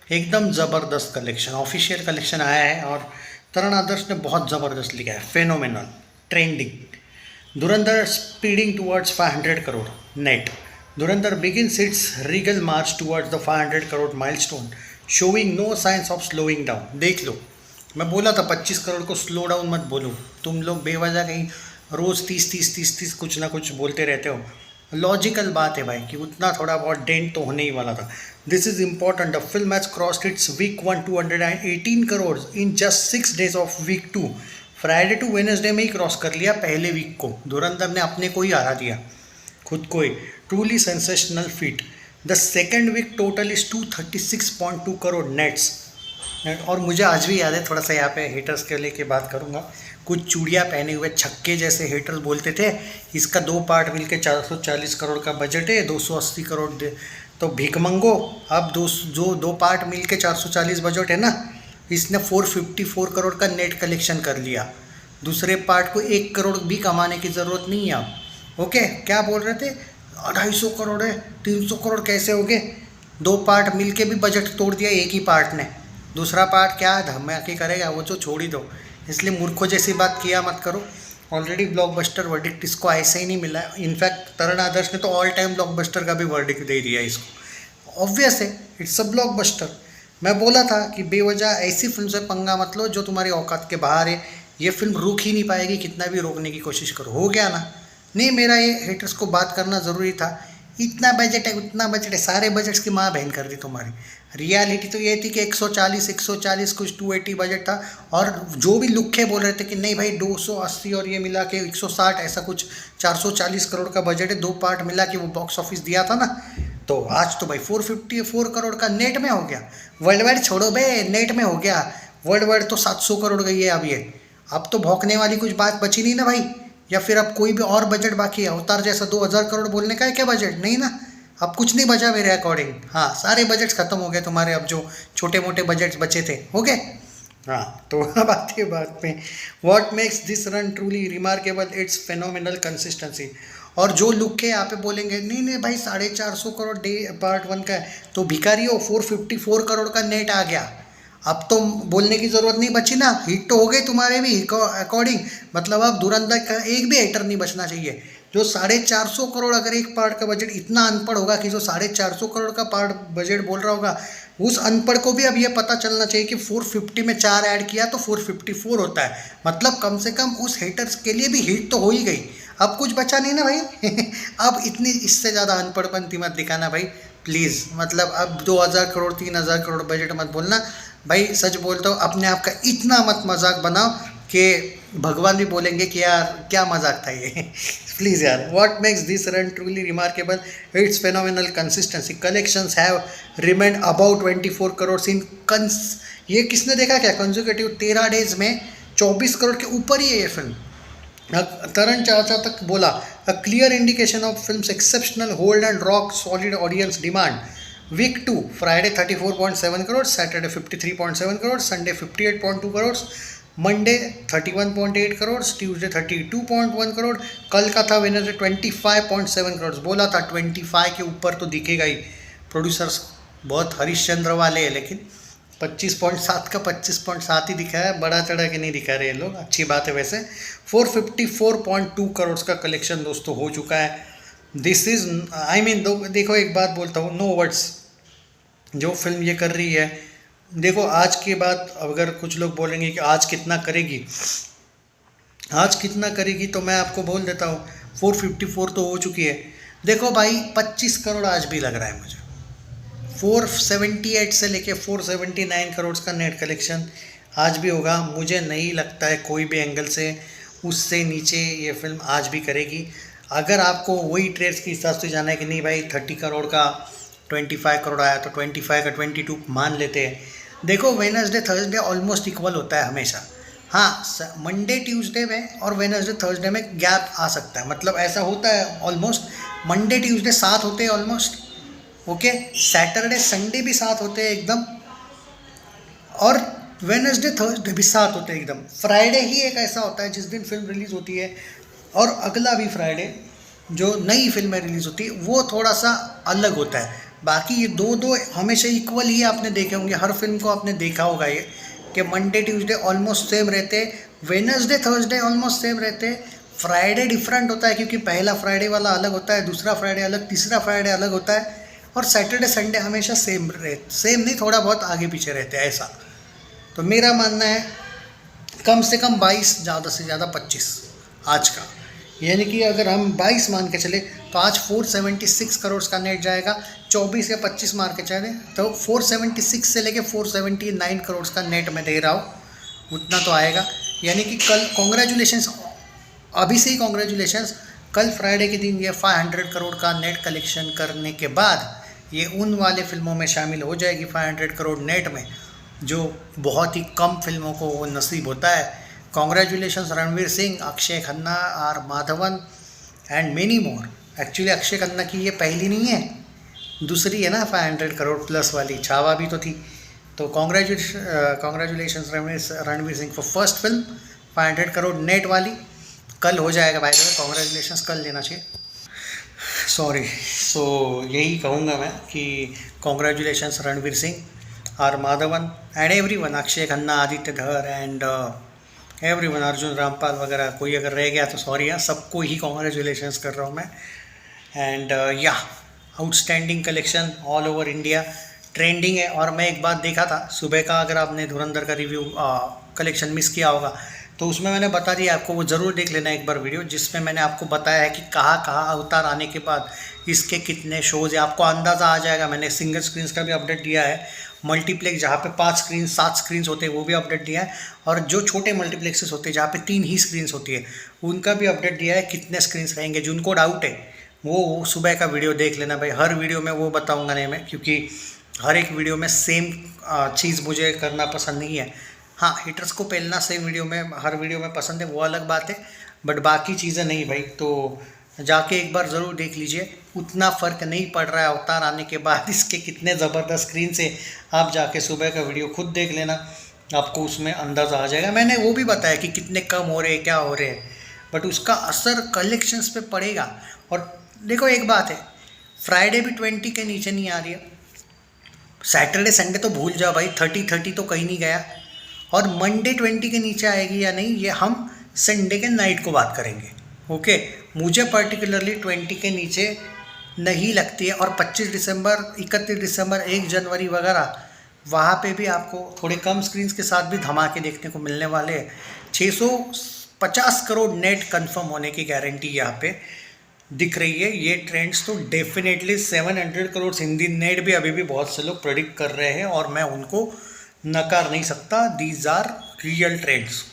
एकदम ज़बरदस्त collection, official collection आया है और तरण आदर्श ने बहुत ज़बरदस्त लिखा है, phenomenal, trending. Dhurandhar speeding towards 500 crore net. Dhurandhar begins its regal march towards the 500 crore milestone, showing no signs of slowing down। देख लो, मैं बोला था 25 करोड़ को स्लो डाउन मत बोलो, तुम लोग बेवजह कहीं रोज़ 30 कुछ ना कुछ बोलते रहते हो। लॉजिकल बात है भाई कि उतना थोड़ा बहुत डेंट तो होने ही वाला था। This is important, the film has crossed its week 1 218 crore in just 6 days of week 2। Friday to Wednesday में ही क्रॉस कर लिया पहले वीक को। धुरंधर ने अपने को ही हरा दिया, खुद को ही। Truly sensational feat. The second week total is 236.2 crore nets. और मुझे आज भी याद है, थोड़ा सा यहाँ पे हेटर्स के लेके बात करूँगा। कुछ चूड़ियाँ पहने हुए छक्के जैसे हेटर्स बोलते थे इसका 2 पार्ट मिलके 440 करोड़ का बजट है, 280 करोड़ दे तो भीख मंगो। अब जो 2 पार्ट मिलके 440 बजट है ना, इसने 454 करोड़ का नेट कलेक्शन कर लिया। दूसरे पार्ट को 1 करोड़ भी कमाने की ज़रूरत नहीं है अब। ओके, क्या बोल रहे थे? 250 करोड़ है, 300 करोड़ कैसे हो गए? 2 पार्ट मिलके भी बजट तोड़ दिया एक ही पार्ट ने। दूसरा पार्ट क्या धमाके करेगा वो तो छोड़ ही दो, इसलिए मूर्खों जैसी बात किया मत करो। ऑलरेडी ब्लॉकबस्टर वर्डिक्ट इसको ऐसे ही नहीं मिला है। इनफैक्ट तरण आदर्श ने तो ऑल टाइम ब्लॉकबस्टर का भी वर्डिक्ट दे दिया इसको। ऑब्वियस है, इट्स अ ब्लॉकबस्टर। मैं बोला था कि बेवजह ऐसी फिल्म से पंगा मत लो जो तुम्हारी औकात के बाहर है। ये फिल्म रुक ही नहीं पाएगी, कितना भी रोकने की कोशिश करो। हो गया ना? नहीं, मेरा ये हेटर्स को बात करना ज़रूरी था। इतना बजट है, उतना बजट है, सारे बजट्स की माँ बहन कर दी तुम्हारी। रियलिटी तो ये थी कि 140 कुछ 280 बजट था। और जो भी लुक्खे बोल रहे थे कि नहीं भाई 280 और ये मिला के 160 ऐसा कुछ 440 करोड़ का बजट है, 2 पार्ट मिला के वो बॉक्स ऑफिस दिया था ना, तो आज तो भाई 454 करोड़ का नेट में हो गया। वर्ल्ड वाइड छोड़ो बे, नेट में हो गया। वर्ल्ड वाइड तो 700 करोड़ गई है अब ये। अब तो भौंकने वाली कुछ बात बची नहीं ना भाई। या फिर अब कोई भी और बजट बाकी है? अवतार जैसा 2000 करोड़ बोलने का है क्या बजट? नहीं ना, अब कुछ नहीं बचा मेरे अकॉर्डिंग। हाँ, सारे बजट्स खत्म हो गए तुम्हारे, अब जो छोटे मोटे बजट्स बचे थे हो गए। हाँ, तो अब आती है बात पे। What makes this run truly remarkable, it's phenomenal consistency. और जो लुक के यहाँ पे बोलेंगे नहीं नहीं भाई 450 करोड़ डे पार्ट 1 का है, तो भिखारी हो 454 करोड़ का नेट आ गया। अब तो बोलने की ज़रूरत नहीं बची ना, हिट तो हो गई तुम्हारे भी अकॉर्डिंग। मतलब अब धुरंधर का एक भी हेटर नहीं बचना चाहिए। जो 450 करोड़, अगर एक पार्ट का बजट, इतना अनपढ़ होगा कि जो 450 करोड़ का पार्ट बजट बोल रहा होगा, उस अनपढ़ को भी अब ये पता चलना चाहिए कि 450 में 4 ऐड किया तो 454 होता है। मतलब कम से कम उस हेटर्स के लिए भी हिट तो हो ही गई। अब कुछ बचा नहीं ना भाई। अब इतनी इससे ज़्यादा अनपढ़पंती मत दिखाना भाई प्लीज़। मतलब अब 2000 करोड़ 3000 करोड़ बजट मत बोलना भाई। सच बोलता हूँ, अपने आप का इतना मत मजाक बनाओ कि भगवान भी बोलेंगे कि यार क्या मजाक था ये। प्लीज़ यार। What makes this run truly remarkable, it's phenomenal consistency. Collections have remained about 24 crore in ये किसने देखा क्या? कंसेक्यूटिव 13 डेज में 24 करोड़ के ऊपर ही है ये फिल्म। तरण चाचा तक बोला, a clear indication of film exceptional hold and rock solid audience demand. Week 2 Friday 34.7 crore, Saturday 53.7 crore, Sunday 58.2 crore, Monday 31.8 crore, Tuesday 32.1 crore. कल का था वेडनेसडे 25.7 करोड़। बोला था 25 के ऊपर तो दिखेगा ही। प्रोड्यूसर्स बहुत हरिश्चंद्र वाले हैं, लेकिन 25.7 का 25.7 ही दिखा है, बड़ा चढ़ा के नहीं दिखा रहे लोग। अच्छी बात है वैसे। 454.2 करोड़ का कलेक्शन दोस्तों हो चुका है। दिस इज़ आई मीन देखो एक बात बोलता हूँ, नो वर्ड्स। जो फिल्म ये कर रही है, देखो आज के बाद अगर कुछ लोग बोलेंगे कि आज कितना करेगी, आज कितना करेगी, तो मैं आपको बोल देता हूँ 454 तो हो चुकी है। देखो भाई 25 करोड़ आज भी लग रहा है मुझे। 478 से लेके 479 करोड़ का नेट कलेक्शन आज भी होगा। मुझे नहीं लगता है कोई भी एंगल से उससे नीचे ये फिल्म आज भी करेगी। अगर आपको वही ट्रेड्स के हिसाब से जाना है कि नहीं भाई 30 करोड़ का 25 करोड़ आया तो 25 का 22 मान लेते हैं। देखो वेडनेसडे थर्सडे ऑलमोस्ट इक्वल होता है हमेशा। हाँ, मंडे ट्यूसडे में और वेडनेसडे थर्सडे में गैप आ सकता है। मतलब ऐसा होता है ऑलमोस्ट। मंडे ट्यूसडे साथ होते हैं ऑलमोस्ट। ओके, सैटरडे संडे भी साथ होते हैं एकदम, और वेडनेसडे थर्सडे भी साथ होते हैं एकदम। फ्राइडे ही एक ऐसा होता है जिस दिन फिल्म रिलीज़ होती है, और अगला भी फ्राइडे जो नई फिल्में रिलीज़ होती है वो थोड़ा सा अलग होता है। बाकी ये दो दो हमेशा इक्वल ही आपने देखे होंगे, हर फिल्म को आपने देखा होगा ये कि मंडे ट्यूसडे ऑलमोस्ट सेम रहते, वेडनेसडे थर्सडे ऑलमोस्ट सेम रहते, फ्राइडे डिफरेंट होता है क्योंकि पहला फ्राइडे वाला अलग होता है, दूसरा फ्राइडे अलग, तीसरा फ्राइडे अलग होता है, और सैटरडे संडे हमेशा सेम नहीं, थोड़ा बहुत आगे पीछे रहते हैं ऐसा। तो मेरा मानना है कम से कम 22, ज़्यादा से ज़्यादा 25 आज का, यानी कि अगर हम 22 मान के चले तो आज 476 करोड़ का नेट जाएगा। 24 या 25 मार के चले तो 476 से लेके 479 करोड़ का नेट मैं दे रहा हूँ, उतना तो आएगा। यानी कि कल कॉन्ग्रेचुलेशंस, अभी से ही कॉन्ग्रेचुलेशंस, कल फ्राइडे के दिन ये 500 करोड़ का नेट कलेक्शन करने के बाद ये उन वाले फिल्मों में शामिल हो जाएगी 500 करोड़ नेट में, जो बहुत ही कम फिल्मों को वो नसीब होता है। Congratulations Ranveer Singh, Akshaye Khanna, R Madhavan and many more. Actually Akshaye Khanna की ये पहली नहीं है, दूसरी है ना 500 करोड़ प्लस वाली, छावा भी तो थी। तो congratulations Ranveer Singh for first film 500 crore net वाली, कल हो जाएगा भाई, कॉन्ग्रेचुलेशंस कल लेना चाहिए, सॉरी। सो यही कहूँगा मैं कि congratulations Ranveer Singh, R Madhavan and everyone, Akshaye Khanna, Aditya Dhar and everyone, Arjun Rampal वगैरह, कोई अगर रह गया तो सॉरी यार, सबको ही कॉन्ग्रेचुलेशंस कर रहा हूँ मैं। एंड या outstanding collection all over India, trending है। और मैं एक बात देखा था सुबह का, अगर आपने धुरंधर का रिव्यू कलेक्शन मिस किया होगा तो उसमें मैंने बता दिया आपको, वो ज़रूर देख लेना एक बार वीडियो, जिसमें मैंने आपको बताया है कि कहाँ कहाँ अवतार आने के बाद इसके कितने शोज़ है, आपको अंदाज़ा आ जाएगा। मैंने सिंगल स्क्रीन्स का भी अपडेट दिया है, मल्टीप्लेक्स जहाँ पे 5 स्क्रीन 7 स्क्रीन्स होते हैं वो भी अपडेट दिया है, और जो छोटे मल्टीप्लेक्सेस होते हैं जहाँ पे 3 ही स्क्रीन्स होती है उनका भी अपडेट दिया है कितने स्क्रीन्स रहेंगे। जिनको डाउट है वो सुबह का वीडियो देख लेना भाई, हर वीडियो में वो बताऊँगा नहीं मैं, क्योंकि हर एक वीडियो में सेम चीज़ मुझे करना पसंद नहीं है। हाँ, हिटर्स को पेलना सेम वीडियो में, हर वीडियो में पसंद है, वो अलग बात है, बट बाकी चीज़ें नहीं भाई। तो जाके एक बार ज़रूर देख लीजिए, उतना फ़र्क नहीं पड़ रहा है अवतार आने के बाद इसके कितने ज़बरदस्त स्क्रीन से। आप जाके सुबह का वीडियो खुद देख लेना, आपको उसमें अंदाज़ा आ जाएगा। मैंने वो भी बताया कि कितने कम हो रहे हैं, क्या हो रहे हैं, बट उसका असर कलेक्शंस पे पड़ेगा। और देखो एक बात है, फ्राइडे भी 20 के नीचे नहीं आ रही है, सैटरडे संडे तो भूल जाओ भाई, 30 तो कहीं नहीं गया, और मंडे 20 के नीचे आएगी या नहीं ये हम संडे के नाइट को बात करेंगे। ओके, मुझे पर्टिकुलरली 20 के नीचे नहीं लगती है। और 25 दिसंबर, 31 दिसंबर, 1 जनवरी वगैरह, वहाँ पे भी आपको थोड़े कम स्क्रीन्स के साथ भी धमाके देखने को मिलने वाले हैं। 650 करोड़ नेट कंफर्म होने की गारंटी यहाँ पे दिख रही है। ये ट्रेंड्स तो डेफिनेटली 700 करोड़ हिंदी नेट भी अभी भी बहुत से लोग प्रेडिक्ट कर रहे हैं, और मैं उनको नकार नहीं सकता। These are real trends.